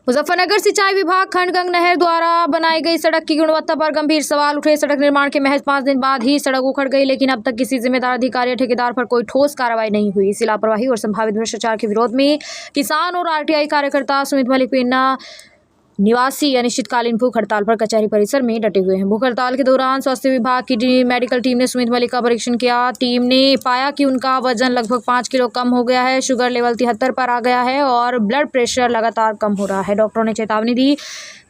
मुजफ्फरनगर सिंचाई विभाग खंडगंग नहर द्वारा बनाई गई सड़क की गुणवत्ता पर गंभीर सवाल उठे। सड़क निर्माण के महज 5 दिन बाद ही सड़क उखड़ गई, लेकिन अब तक किसी जिम्मेदार अधिकारी या ठेकेदार पर कोई ठोस कार्रवाई नहीं हुई। इसी लापरवाही और संभावित भ्रष्टाचार के विरोध में किसान और आरटीआई कार्यकर्ता सुमित मलिक पेन्ना निवासी अनिश्चितकालीन भूख हड़ताल पर कचहरी परिसर में डटे हुए हैं। भूख हड़ताल के दौरान स्वास्थ्य विभाग की मेडिकल टीम ने सुमित मलिक का परीक्षण किया। टीम ने पाया कि उनका वजन लगभग 5 किलो कम हो गया है, शुगर लेवल 73 पर आ गया है और ब्लड प्रेशर लगातार कम हो रहा है। डॉक्टरों ने चेतावनी दी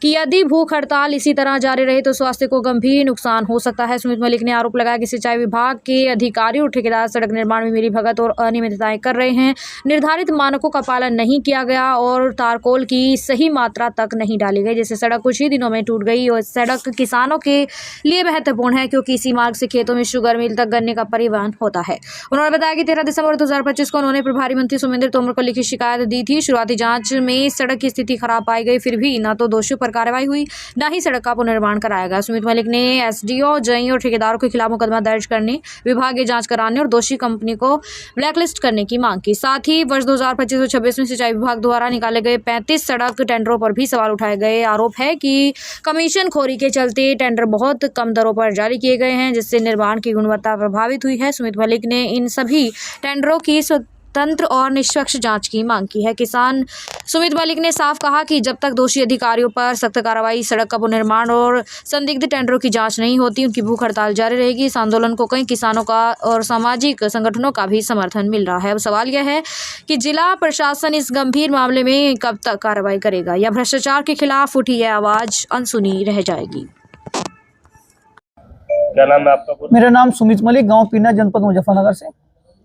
कि यदि भूख हड़ताल इसी तरह जारी रहे तो स्वास्थ्य को गंभीर नुकसान हो सकता है। सुमित मलिक ने आरोप लगाया कि सिंचाई विभाग के अधिकारी और ठेकेदार सड़क निर्माण में मिलीभगत और अनियमितताएं कर रहे हैं। निर्धारित मानकों का पालन नहीं किया गया और तारकोल की सही मात्रा तक नहीं डाली गई, जिससे सड़क कुछ ही दिनों में टूट गई। और सड़क किसानों के लिए महत्वपूर्ण है क्योंकि इसी मार्ग से खेतों में शुगर मिल तक गन्ने का परिवहन होता है। उन्होंने बताया कि 13 दिसंबर 2025 को उन्होंने प्रभारी मंत्री सोमेंद्र तोमर को लिखित शिकायत दी थी। शुरुआती जांच में सड़क की स्थिति खराब पाई गई, फिर भी न तो दोषियों पर कार्रवाई हुई न ही सड़क का पुनर्निर्माण कराया गया। सुमित मलिक ने एसडीओ, जई और ठेकेदारों के खिलाफ मुकदमा दर्ज करने, विभागीय जांच कराने और दोषी कंपनी को ब्लैकलिस्ट करने की मांग की। साथ ही वर्ष 2025-26 में सिंचाई विभाग द्वारा निकाले गए 35 सड़क टेंडरों पर भी सवाल उठाए गए। आरोप है कि कमीशन खोरी के चलते टेंडर बहुत कम दरों पर जारी किए गए हैं, जिससे निर्माण की गुणवत्ता प्रभावित हुई है। सुमित मलिक ने इन सभी टेंडरों की स्वतंत्र और निष्पक्ष जांच की मांग की है। किसान सुमित मलिक ने साफ कहा कि जब तक दोषी अधिकारियों पर सख्त कार्रवाई, सड़क का पुनर्निर्माण और संदिग्ध टेंडरों की जांच नहीं होती, उनकी भूख हड़ताल जारी रहेगी। इस आंदोलन को कई किसानों का और सामाजिक संगठनों का भी समर्थन मिल रहा है। अब सवाल यह है कि जिला प्रशासन इस गंभीर मामले में कब तक कार्रवाई करेगा या भ्रष्टाचार के खिलाफ उठी यह आवाज अनसुनी रह जाएगी। क्या नाम है आपका? मेरा नाम सुमित मलिक, गांव पीना, जनपद मुजफ्फरनगर से।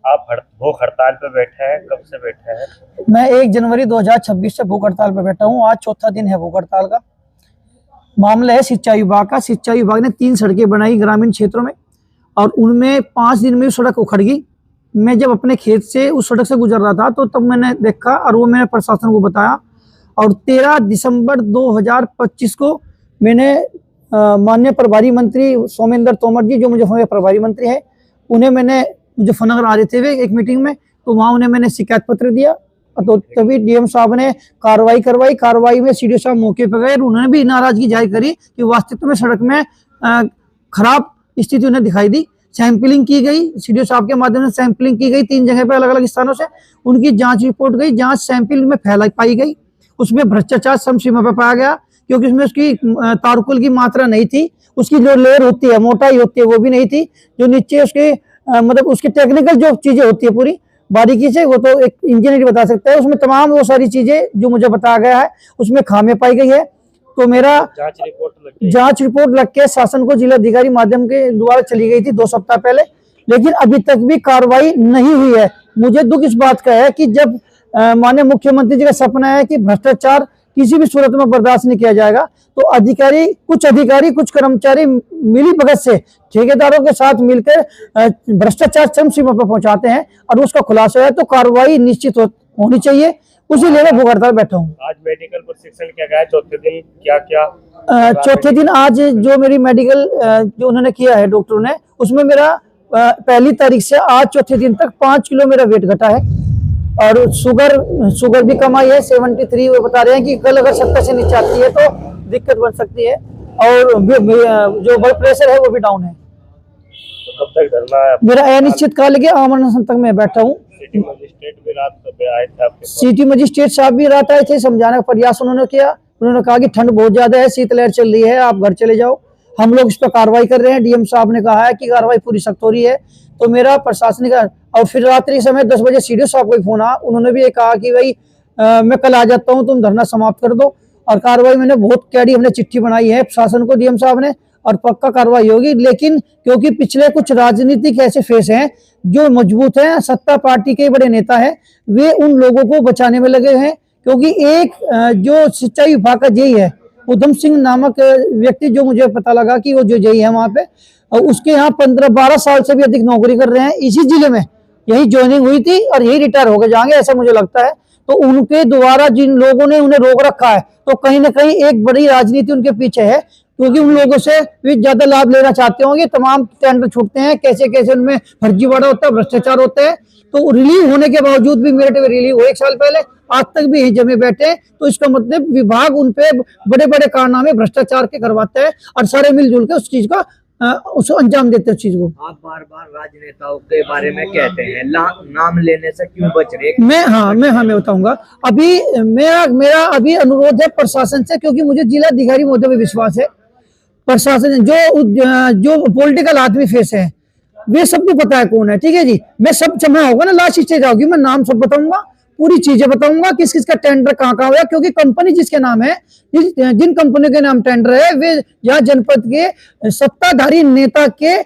आप भूख हड़ताल पे बैठे हैं, कब से बैठे हैं? मैं 1 जनवरी 2026 से भूख हड़ताल पे बैठा हूं। आज चौथा दिन है भूख हड़ताल का। मामला है सिंचाई विभाग का। सिंचाई विभाग ने 3 सड़कें बनाई ग्रामीण क्षेत्रों में और उनमें 5 दिन में सड़क उखड़ गई। मैं जब अपने खेत से उस सड़क से गुजर रहा था तो तब मैंने देखा और वो मैंने प्रशासन को बताया और 13 दिसंबर 2025 को मैंने माननीय प्रभारी मंत्री सोमेंद्र तोमर जी, जो मुजफ्फरनगर प्रभारी मंत्री है, उन्हें मैंने मुजफ्फरनगर आ रहे थे वे एक मीटिंग में, तो वहाँ उन्हें मैंने शिकायत पत्र दिया। तो तभी डीएम साहब ने कार्रवाई करवाई। कार्रवाई में सीडीओ साहब मौके पर गए, उन्होंने भी नाराजगी जाहिर करी कि वास्तव में सड़क में खराब स्थिति उन्हें दिखाई दी। सैंपलिंग की गई, सीडीओ साहब के माध्यम से सैंपलिंग की गई 3 जगह पर अलग अलग स्थानों से। उनकी जांच रिपोर्ट गई, जांच सैंपल में फैलाई पाई गई। उसमें भ्रष्टाचार समसीमा पर पाया गया क्योंकि उसमें उसकी तारकुल की मात्रा नहीं थी, उसकी जो लेयर होती है, मोटाई होती है, वो भी नहीं थी। जो नीचे उसके मतलब उसकी टेक्निकल जो चीजें होती है पूरी बारीकी से, वो तो एक इंजीनियर बता सकता है। उसमें तमाम वो सारी चीजें जो मुझे बताया गया है उसमें खामियां पाई गई है। तो मेरा जांच रिपोर्ट लग के शासन को जिला अधिकारी माध्यम के द्वारा चली गई थी 2 सप्ताह पहले, लेकिन अभी तक भी कार्रवाई नहीं हुई है। मुझे दुख इस बात का है कि जब माननीय मुख्यमंत्री जी का सपना है कि भ्रष्टाचार किसी भी सूरत में बर्दाश्त नहीं किया जाएगा, तो अधिकारी कुछ कर्मचारी मिली भगत से ठेकेदारों के साथ मिलकर भ्रष्टाचार चरम सीमा पर पहुंचाते हैं और उसका खुलासा है तो कार्रवाई निश्चित होनी चाहिए। उसी लिए मैं भूख हड़ताल बैठा हूँ। आज मेडिकल प्रशिक्षण क्या गया? चौथे दिन क्या चौथे दिन आज जो मेरी मेडिकल जो उन्होंने किया है डॉक्टरों ने, उसमें मेरा पहली तारीख से आज चौथे दिन तक 5 किलो मेरा वेट घटा है और शुगर भी कम आई है 73। वो बता रहे हैं कि कल अगर 70 से नीचे आती है तो दिक्कत बन सकती है और जो ब्लड प्रेशर है वो भी डाउन है। तो कब तक धरना है? मेरा अनिश्चित काल के आमरण तक मैं बैठा हूँ। सिटी मजिस्ट्रेट भी रात को आए थे आपके पास? सिटी मजिस्ट्रेट साहब भी रात आए थे, समझाने का प्रयास उन्होंने किया। उन्होंने कहा कि ठंड बहुत ज्यादा है, शीतलहर चल रही है, आप घर चले जाओ। हम लोग इस पर कार्रवाई कर रहे हैं। डीएम साहब ने कहा है कि कार्रवाई पूरी सख्त हो रही है। तो मेरा प्रशासनिक और फिर रात्रि समय 10 बजे सीडीओ साहब को फोन आया, उन्होंने भी ये कहा कि भाई मैं कल आ जाता हूं, तुम धरना समाप्त कर दो। और कार्रवाई मैंने बहुत कैडी हमने चिट्ठी बनाई है प्रशासन को, डीएम साहब ने, और पक्का कार्रवाई होगी। लेकिन क्योंकि पिछले कुछ राजनीतिक ऐसे फेस हैं जो मजबूत हैं, सत्ता पार्टी के बड़े नेता हैं, वे उन लोगों को बचाने में लगे हैं। क्योंकि एक जो सिंचाई विभाग का जेई है, उधम सिंह नामक व्यक्ति, जो मुझे पता लगा कि वो जो जेई है वहां पे, और उसके यहाँ 15-12 साल से भी अधिक नौकरी कर रहे हैं। इसी जिले में यही ज्वाइनिंग हुई थी और यही रिटायर होकर जाएंगे, ऐसा मुझे लगता है। तो उनके द्वारा जिन लोगों ने उन्हें रोक रखा है, तो कहीं ना कहीं एक बड़ी राजनीति उनके पीछे है, क्योंकि उन लोगों से भी ज्यादा लाभ लेना चाहते होंगे। तमाम टेंडर छूटते हैं, कैसे कैसे उनमें फर्जीवाड़ा होता है, भ्रष्टाचार होता है। तो रिलीव होने के बावजूद भी मेरिट में रिलीव हुए 1 साल पहले, आज तक भी यहीं जमे बैठे हैं, तो इसका मतलब विभाग उन पे बड़े बड़े कारनामे भ्रष्टाचार के करवाता है और सारे मिलजुल के उस चीज का उसको अंजाम देते हैं उस चीज को। आप बार बार राजनेताओं के बारे में कहते हैं, नाम लेने से क्यों बच रहे? मैं बताऊंगा। अभी मेरा अभी अनुरोध है प्रशासन से, क्योंकि मुझे जिला अधिकारी महोदय पे विश्वास है। प्रशासन जो पॉलिटिकल आदमी फेस है वे सबको पता है कौन है, ठीक है जी। मैं सब जमा होगा ना, लास्ट स्टेज आओगी, मैं नाम सब बताऊंगा, पूरी चीजें बताऊंगा, किस किस का टेंडर कहाँ कहाँ हुआ, क्योंकि कंपनी जिसके नाम है, जिन कंपनियों के नाम टेंडर है, वे यहाँ जनपद के सत्ताधारी नेता के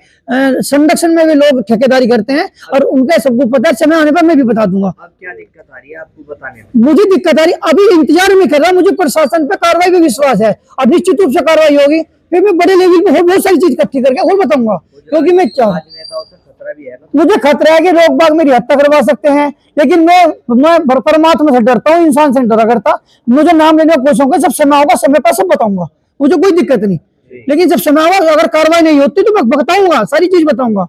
संरक्षण में वे लोग ठेकेदारी करते हैं और उनका सबको पता है। समय आने पर मैं भी बता दूंगा। अब क्या दिक्कत आ रही है आपको बताने में? मुझे दिक्कत आ रही, अभी इंतजार में कर रहा, मुझे प्रशासन पे कार्रवाई पे विश्वास है और निश्चित रूप से कार्रवाई होगी। फिर मैं बड़े लेवल पे बहुत सारी चीज इकट्ठी करके और बताऊंगा, क्योंकि मैं क्या राजनेताओं से खतरा भी है ना? मुझे खतरा है कि लोग बाग मेरी हत्या करवा सकते हैं, लेकिन मैं परमात्मा से डरता हूँ, इंसान से डरा करता। मुझे नाम लेने की कोशिश होगा, जब समय होगा समय पर सब बताऊंगा, मुझे कोई दिक्कत नहीं। लेकिन जब समय होगा, अगर कार्रवाई नहीं होती तो मैं बताऊंगा, सारी चीज बताऊंगा।